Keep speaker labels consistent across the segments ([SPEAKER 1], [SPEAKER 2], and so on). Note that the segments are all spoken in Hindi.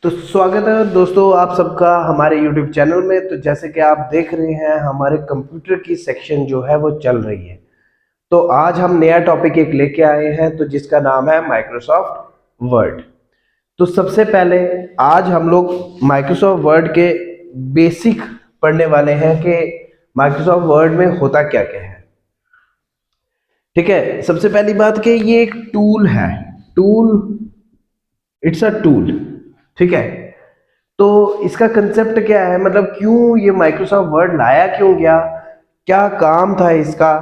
[SPEAKER 1] तो स्वागत है दोस्तों आप सबका हमारे YouTube चैनल में। तो जैसे कि आप देख रहे हैं हमारे कंप्यूटर की सेक्शन जो है वो चल रही है। तो आज हम नया टॉपिक एक लेके आए हैं तो जिसका नाम है माइक्रोसॉफ्ट वर्ड। तो सबसे पहले आज हम लोग माइक्रोसॉफ्ट वर्ड के बेसिक पढ़ने वाले हैं कि माइक्रोसॉफ्ट वर्ड में होता क्या क्या है। ठीक है, सबसे पहली बात कि ये एक टूल है। Tool, it's a tool. ठीक है, तो इसका कंसेप्ट क्या है, मतलब क्यों ये माइक्रोसॉफ्ट वर्ड लाया क्यों गया, क्या काम था इसका,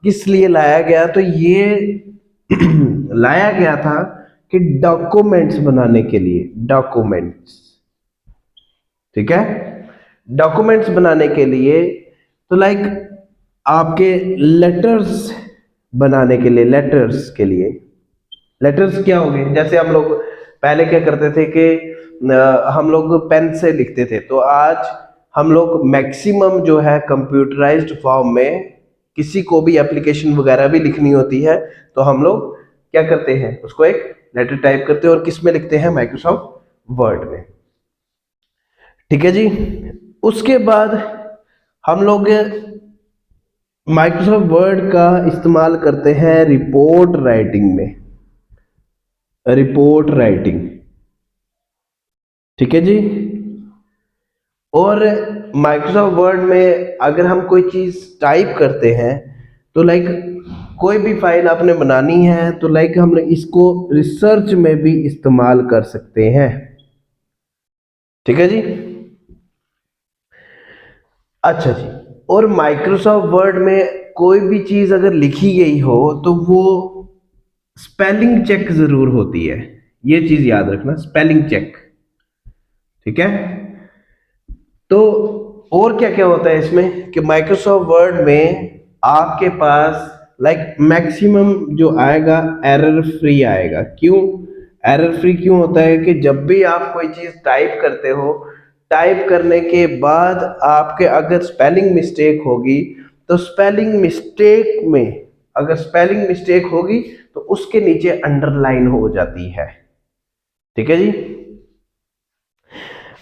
[SPEAKER 1] किस लिए लाया गया। तो ये लाया गया था कि डॉक्यूमेंट्स बनाने के लिए। डॉक्यूमेंट्स, ठीक है, डॉक्यूमेंट्स बनाने के लिए। तो लाइक आपके लेटर्स बनाने के लिए, लेटर्स के लिए। लेटर्स क्या हो गए, जैसे हम लोग पहले क्या करते थे कि हम लोग पेन से लिखते थे, तो आज हम लोग मैक्सिमम जो है कंप्यूटराइज्ड फॉर्म में किसी को भी एप्लीकेशन वगैरह भी लिखनी होती है तो हम लोग क्या करते हैं, उसको एक लेटर टाइप करते हैं और किस में लिखते हैं, माइक्रोसॉफ्ट वर्ड में। ठीक है जी। उसके बाद हम लोग माइक्रोसॉफ्ट वर्ड का इस्तेमाल करते हैं रिपोर्ट राइटिंग में। रिपोर्ट राइटिंग, ठीक है जी। और माइक्रोसॉफ्ट वर्ड में अगर हम कोई चीज टाइप करते हैं तो लाइक कोई भी फाइल आपने बनानी है तो लाइक हम इसको रिसर्च में भी इस्तेमाल कर सकते हैं। ठीक है जी। अच्छा जी, और माइक्रोसॉफ्ट वर्ड में कोई भी चीज अगर लिखी गई हो तो वो स्पेलिंग चेक जरूर होती है। ये चीज याद रखना, स्पेलिंग चेक। ठीक है, तो और क्या क्या होता है इसमें कि माइक्रोसॉफ्ट वर्ड में आपके पास लाइक मैक्सिमम जो आएगा एरर फ्री आएगा। क्यों एरर फ्री क्यों होता है कि जब भी आप कोई चीज टाइप करते हो, टाइप करने के बाद आपके अगर स्पेलिंग मिस्टेक होगी तो स्पेलिंग मिस्टेक में, अगर स्पेलिंग मिस्टेक होगी तो उसके नीचे अंडरलाइन हो जाती है। ठीक है जी।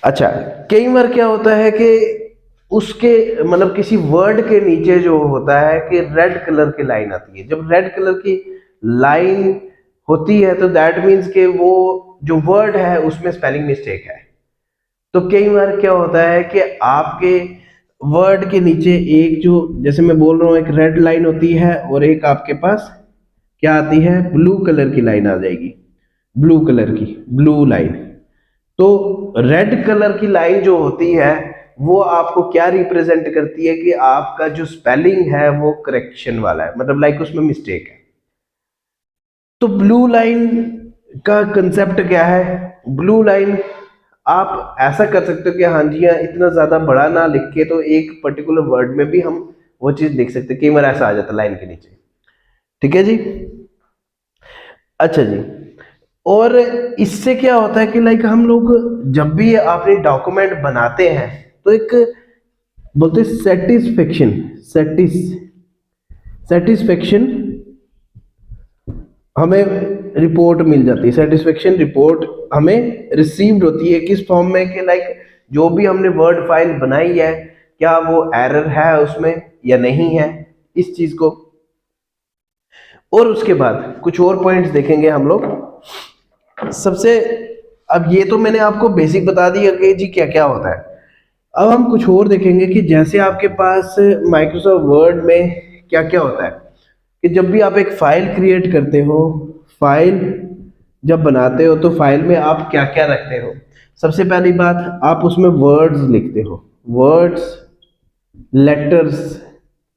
[SPEAKER 1] अच्छा, कई बार क्या होता है कि उसके मतलब किसी वर्ड के नीचे जो होता है कि रेड कलर की लाइन आती है। जब रेड कलर की लाइन होती है तो दैट मीन्स कि वो जो वर्ड है उसमें स्पेलिंग मिस्टेक है। तो कई बार क्या होता है कि आपके वर्ड के नीचे एक जो, जैसे मैं बोल रहा हूँ, एक रेड लाइन होती है और एक आपके पास क्या आती है, ब्लू कलर की लाइन आ जाएगी। ब्लू कलर की, ब्लू लाइन। तो रेड कलर की लाइन जो होती है वो आपको क्या रिप्रेजेंट करती है कि आपका जो स्पेलिंग है वो करेक्शन वाला है, मतलब लाइक उसमें मिस्टेक है। तो ब्लू लाइन का कंसेप्ट क्या है, ब्लू लाइन आप ऐसा कर सकते हो कि हाँ जी हाँ, इतना ज्यादा बड़ा ना लिख के तो एक पर्टिकुलर वर्ड में भी हम वो चीज लिख सकते हैं। कई बार ऐसा आ जाता है लाइन के नीचे। ठीक है जी। अच्छा जी, और इससे क्या होता है कि लाइक हम लोग जब भी अपने डॉक्यूमेंट बनाते हैं तो एक बोलते हैं सेटिस्फेक्शन, सेटिस्फेक्शन हमें रिपोर्ट मिल जाती है। सेटिस्फेक्शन रिपोर्ट हमें रिसीव्ड होती है किस फॉर्म में कि लाइक जो भी हमने वर्ड फाइल बनाई है क्या वो एरर है उसमें या नहीं है, इस चीज को। और उसके बाद कुछ और पॉइंट्स देखेंगे हम लोग। सबसे, अब ये तो मैंने आपको बेसिक बता दिया कि जी क्या क्या होता है। अब हम कुछ और देखेंगे कि जैसे आपके पास माइक्रोसॉफ्ट वर्ड में क्या क्या होता है कि जब भी आप एक फाइल क्रिएट करते हो, फाइल जब बनाते हो तो फाइल में आप क्या क्या रखते हो। सबसे पहली बात, आप उसमें वर्ड्स लिखते हो, वर्ड्स, लेटर्स।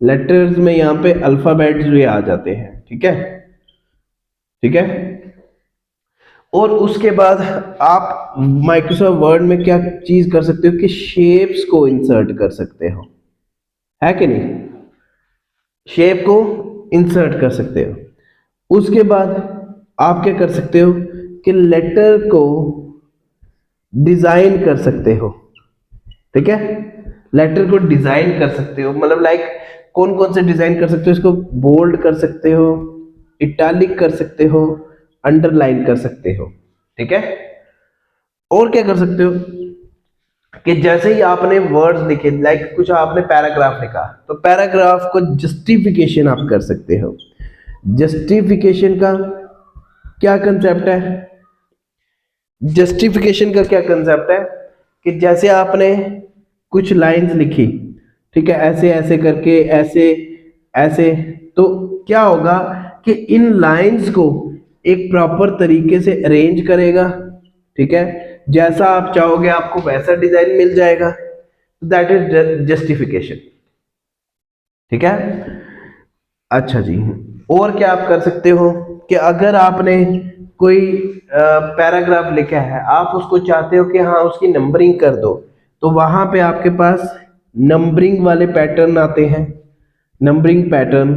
[SPEAKER 1] लेटर्स में यहाँ पे अल्फाबेट्स भी आ जाते हैं। ठीक है, ठीक है। और उसके बाद आप माइक्रोसॉफ्ट वर्ड में क्या चीज कर सकते हो कि शेप्स को इंसर्ट कर सकते हो, है कि नहीं, शेप को इंसर्ट कर सकते हो। उसके बाद आप क्या कर सकते हो कि लेटर को डिजाइन कर सकते हो। ठीक है, लेटर को डिजाइन कर सकते हो, मतलब लाइक कौन कौन से डिजाइन कर सकते हो, इसको बोल्ड कर सकते हो, इटैलिक कर सकते हो, अंडरलाइन कर सकते हो। ठीक है, और क्या कर सकते हो कि जैसे ही आपने वर्ड्स लिखे, लाइक कुछ आपने पैराग्राफ लिखा, तो पैराग्राफ को जस्टिफिकेशन आप कर सकते हो। जस्टिफिकेशन का क्या कंसेप्ट है? जस्टिफिकेशन का क्या कंसेप्ट है कि जैसे आपने कुछ लाइंस लिखी, ठीक है, ऐसे ऐसे करके, ऐसे ऐसे, तो क्या होगा कि इन लाइंस को एक प्रॉपर तरीके से अरेंज करेगा, ठीक है, जैसा आप चाहोगे आपको वैसा डिजाइन मिल जाएगा। दैट इज जस्टिफिकेशन, ठीक है। अच्छा जी, और क्या आप कर सकते हो कि अगर आपने कोई पैराग्राफ लिखा है, आप उसको चाहते हो कि हाँ उसकी नंबरिंग कर दो, तो वहां पे आपके पास नंबरिंग वाले पैटर्न आते हैं, नंबरिंग पैटर्न,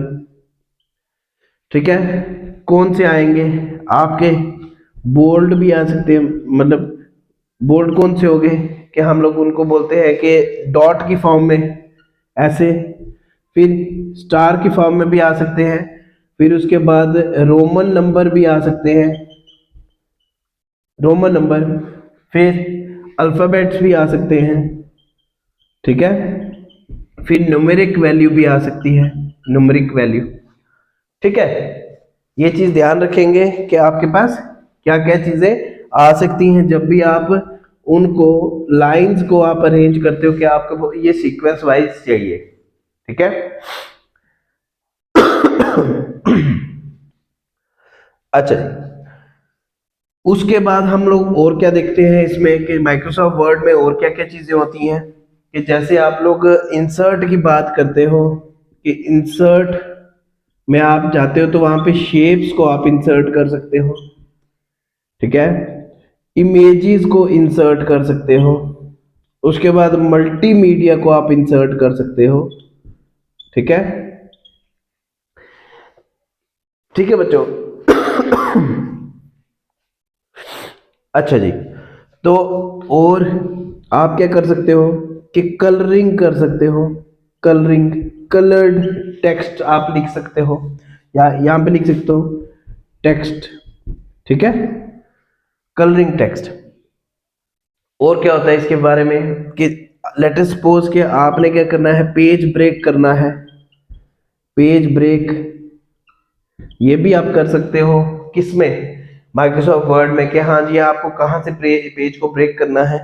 [SPEAKER 1] ठीक है। कौन से आएंगे आपके? बोल्ड भी आ सकते हैं, मतलब बोल्ड कौन से हो गए कि हम लोग उनको बोलते हैं कि डॉट की फॉर्म में, ऐसे, फिर स्टार की फॉर्म में भी आ सकते हैं, फिर उसके बाद रोमन नंबर भी आ सकते हैं, रोमन नंबर, फिर अल्फाबेट्स भी आ सकते हैं, ठीक है, फिर न्यूमेरिक वैल्यू भी आ सकती है, न्यूमेरिक वैल्यू, ठीक है। ये चीज ध्यान रखेंगे कि आपके पास क्या क्या चीजें आ सकती हैं जब भी आप उनको लाइंस को आप अरेंज करते हो कि आपको ये सीक्वेंस वाइज चाहिए, ठीक है। अच्छा जी, उसके बाद हम लोग और क्या देखते हैं इसमें कि माइक्रोसॉफ्ट वर्ड में और क्या क्या चीजें होती हैं कि जैसे आप लोग इंसर्ट की बात करते हो कि इंसर्ट में आप जाते हो तो वहां पे शेप्स को आप इंसर्ट कर सकते हो, ठीक है, इमेजेस को इंसर्ट कर सकते हो, उसके बाद मल्टीमीडिया को आप इंसर्ट कर सकते हो, ठीक है, ठीक है बच्चों। अच्छा जी, तो और आप क्या कर सकते हो कि कलरिंग कर सकते हो, कलरिंग, कलर्ड टेक्स्ट आप लिख सकते हो, या यहां पे लिख सकते हो टेक्स्ट, ठीक है, कलरिंग टेक्स्ट। और क्या होता है इसके बारे में कि लेट अस सपोज कि आपने क्या करना है, पेज ब्रेक करना है, पेज ब्रेक, ये भी आप कर सकते हो किसमें? माइक्रोसॉफ्ट वर्ड में, कि हाँ जी आपको कहाँ से पेज को ब्रेक करना है।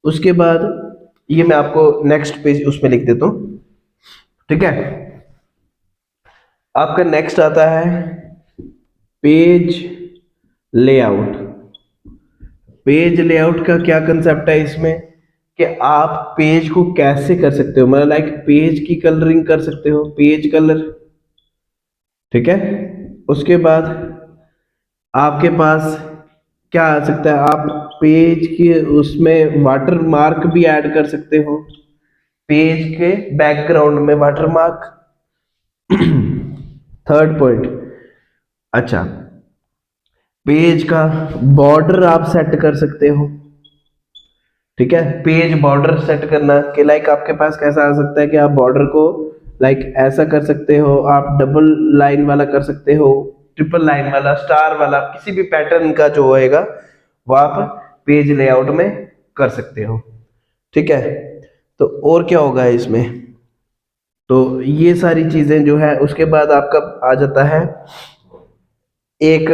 [SPEAKER 1] उसके बाद ये मैं आपको नेक्स्ट पेज उसमें लिख देता हूँ, ठीक है। आपका नेक्स्ट आता है पेज लेआउट। पेज लेआउट का क्या कंसेप्ट है इसमें कि आप पेज को कैसे कर सकते हो, मतलब लाइक पेज की कलरिंग कर सकते हो, पेज कलर, ठीक है। उसके बाद आपके पास क्या आ सकता है, आप पेज के उसमें वाटर मार्क भी ऐड कर सकते हो, पेज के बैकग्राउंड में वाटर मार्क। थर्ड पॉइंट, अच्छा, पेज का बॉर्डर आप सेट कर सकते हो, ठीक है, पेज बॉर्डर सेट करना कि लाइक आपके पास कैसा आ सकता है कि आप बॉर्डर को लाइक ऐसा कर सकते हो, आप डबल लाइन वाला कर सकते हो, ट्रिपल लाइन वाला, स्टार वाला, किसी भी पैटर्न का जो होएगा वो आप पेज लेआउट में कर सकते हो, ठीक है। तो और क्या होगा इसमें, तो ये सारी चीजें जो है, उसके बाद आपका आ जाता है एक,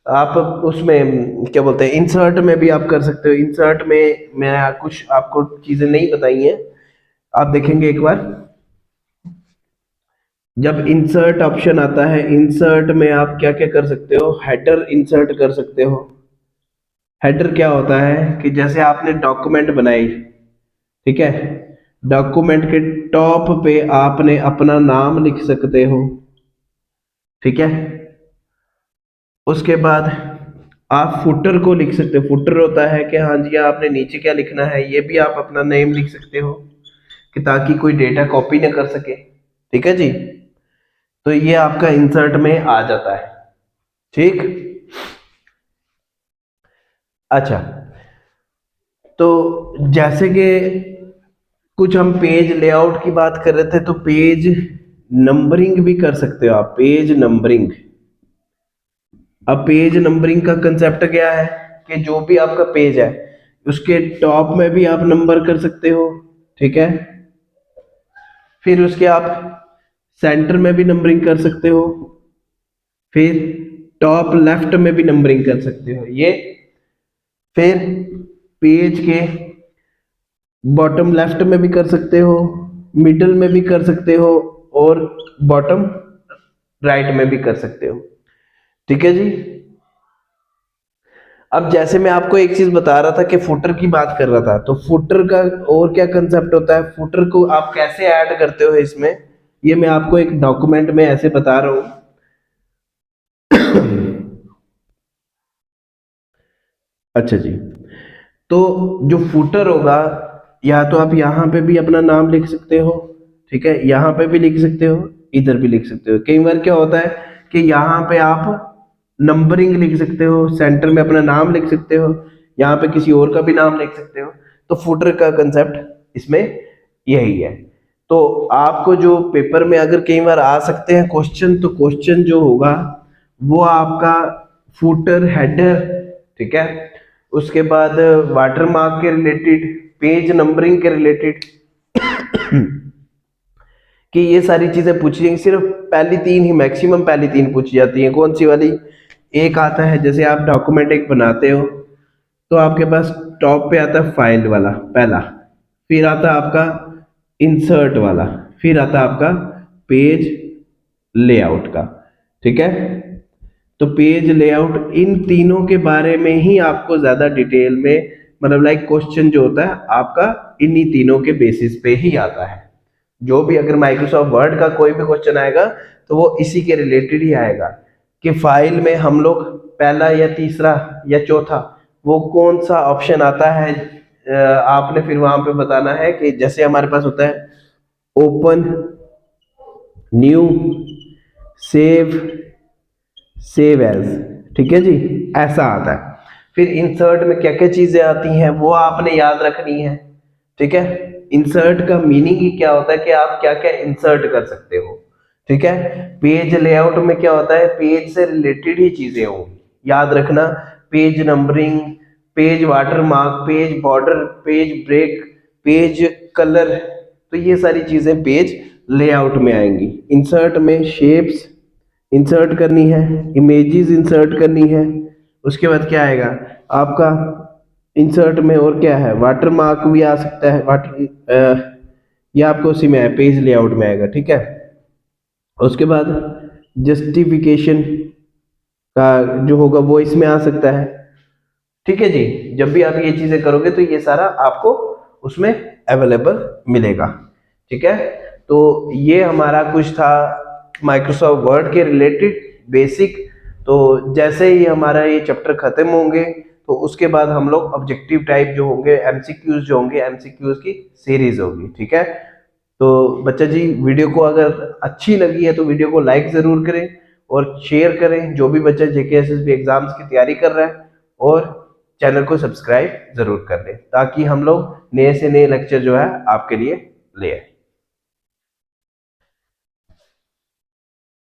[SPEAKER 1] आप उसमें क्या बोलते हैं, इंसर्ट में भी आप कर सकते हो। इंसर्ट में मैं कुछ आपको चीजें नहीं बताई हैं, आप देखेंगे एक बार, जब इंसर्ट ऑप्शन आता है, इंसर्ट में आप क्या क्या कर सकते हो, हेडर इंसर्ट कर सकते हो। हेडर क्या होता है कि जैसे आपने डॉक्यूमेंट बनाई, ठीक है, डॉक्यूमेंट के टॉप पे आपने अपना नाम लिख सकते हो, ठीक है। उसके बाद आप फुटर को लिख सकते हो, फुटर होता है कि हाँ जी आपने नीचे क्या लिखना है, ये भी आप अपना नेम लिख सकते हो कि ताकि कोई डेटा कॉपी ना कर सके, ठीक है जी। तो ये आपका इंसर्ट में आ जाता है, ठीक। अच्छा, तो जैसे कि कुछ हम पेज लेआउट की बात कर रहे थे, तो पेज नंबरिंग भी कर सकते हो आप, पेज नंबरिंग। अब पेज नंबरिंग का कंसेप्ट क्या है कि जो भी आपका पेज है उसके टॉप में भी आप नंबर कर सकते हो, ठीक है। फिर उसके आप सेंटर में भी नंबरिंग कर सकते हो, फिर टॉप लेफ्ट में भी नंबरिंग कर सकते हो ये, फिर पेज के बॉटम लेफ्ट में भी कर सकते हो, मिडल में भी कर सकते हो और बॉटम राइट में भी कर सकते हो, ठीक है जी। अब जैसे मैं आपको एक चीज बता रहा था कि फुटर की बात कर रहा था, तो फुटर का और क्या कंसेप्ट होता है, फुटर को आप कैसे ऐड करते हो इसमें, ये मैं आपको एक डॉक्यूमेंट में ऐसे बता रहा हूं। अच्छा जी, तो जो फुटर होगा, या तो आप यहाँ पे भी अपना नाम लिख सकते हो, ठीक है, यहाँ पे भी लिख सकते हो, इधर भी लिख सकते हो। कई बार क्या होता है कि यहाँ पे आप नंबरिंग लिख सकते हो, सेंटर में अपना नाम लिख सकते हो, यहाँ पे किसी और का भी नाम लिख सकते हो। तो फुटर का कंसेप्ट इसमें यही है। तो आपको जो पेपर में अगर कई बार आ सकते हैं क्वेश्चन, तो क्वेश्चन जो होगा वो आपका फुटर, हेडर, ठीक है, उसके बाद वाटरमार्क के रिलेटेड, पेज नंबरिंग के रिलेटेड, कि ये सारी चीजें पूछी जाएंगी। सिर्फ पहली तीन ही, मैक्सिमम पहली तीन पूछी जाती हैं। कौन सी वाली? एक आता है जैसे आप डॉक्यूमेंट एक बनाते हो तो आपके पास टॉप पे आता है फाइल वाला पहला, फिर आता है आपका इंसर्ट वाला, फिर आता है आपका पेज लेआउट का, ठीक है। तो पेज लेआउट, इन तीनों के बारे में ही आपको ज्यादा डिटेल में, मतलब लाइक क्वेश्चन जो होता है आपका इन्हीं तीनों के बेसिस पे ही आता है। जो भी अगर माइक्रोसॉफ्ट वर्ड का कोई भी क्वेश्चन आएगा तो वो इसी के रिलेटेड ही आएगा, कि फाइल में हम लोग पहला या तीसरा या चौथा वो कौन सा ऑप्शन आता है, आपने फिर वहां पे बताना है। कि जैसे हमारे पास होता है open, new, save, save as, ठीक है जी, ऐसा आता है। फिर इंसर्ट में क्या क्या चीजें आती हैं वो आपने याद रखनी है, ठीक है। इंसर्ट का मीनिंग ही क्या होता है कि आप क्या क्या इंसर्ट कर सकते हो, ठीक है। पेज लेआउट में क्या होता है, पेज से रिलेटेड ही चीजें होंगी, याद रखना। Page numbering, page watermark, page border, page break, page colour, तो ये सारी चीजें पेज लेआउट में आएंगी। इंसर्ट में शेप्स इंसर्ट करनी है, इमेजेस इंसर्ट करनी है। उसके बाद क्या आएगा आपका इंसर्ट में, और क्या है, वाटर मार्क भी आ सकता है, ये आपको उसी में है, पेज लेआउट में आएगा, ठीक है। उसके बाद जस्टिफिकेशन का जो होगा वो इसमें आ सकता है, ठीक है जी। जब भी आप ये चीजें करोगे तो ये सारा आपको उसमें अवेलेबल मिलेगा, ठीक है। तो ये हमारा कुछ था माइक्रोसॉफ्ट वर्ड के रिलेटेड बेसिक। तो जैसे ही हमारा ये चैप्टर खत्म होंगे तो उसके बाद हम लोग ऑब्जेक्टिव टाइप जो होंगे, एमसीक्यूज जो होंगे, एमसीक्यूज की सीरीज होगी, ठीक है। तो बच्चा जी, वीडियो को अगर अच्छी लगी है तो वीडियो को लाइक जरूर करें और शेयर करें, जो भी बच्चा जेके एसएसबी एग्जाम्स की तैयारी कर रहा है, और चैनल को सब्सक्राइब जरूर कर लें ताकि हम लोग नए से नए लेक्चर जो है आपके लिए ले आए।